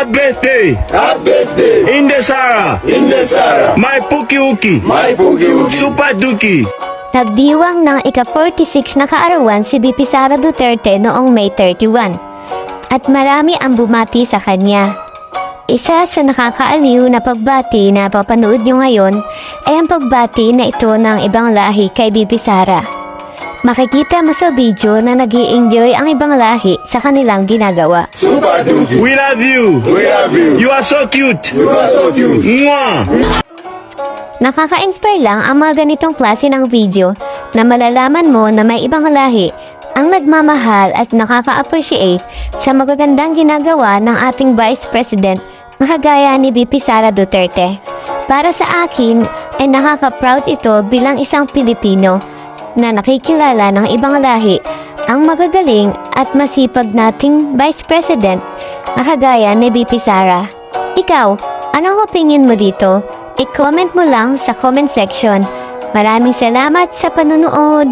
Happy birthday! Happy birthday! Indesara! Indesara! My Puki Uki! My Puki Uki! Super Duki! Nagdiwang ng ika-46 na kaarawan si VP Sara Duterte noong May 31 at marami ang bumati sa kanya. Isa sa nakakaaliw na pagbati na papanood nyo ngayon ay ang pagbati na ito ng ibang lahi kay VP Sara. Makikita mo sa video na nag-i-enjoy ang ibang lahi sa kanilang ginagawa. Super Duki! We love you! We love you! You are so cute! You are so cute! Mwah! Nakaka-inspire lang ang mga ganitong klase ng video na malalaman mo na may ibang lahi ang nagmamahal at nakaka-appreciate sa magagandang ginagawa ng ating Vice President na kagaya ni VP Sara Duterte. Para sa akin ay nakaka-proud ito bilang isang Pilipino na nakikilala ng ibang lahi ang magagaling at masipag nating Vice President na kagaya ni VP Sara. Ikaw, anong opinion mo dito? I-comment mo lang sa comment section. Maraming salamat sa panunood!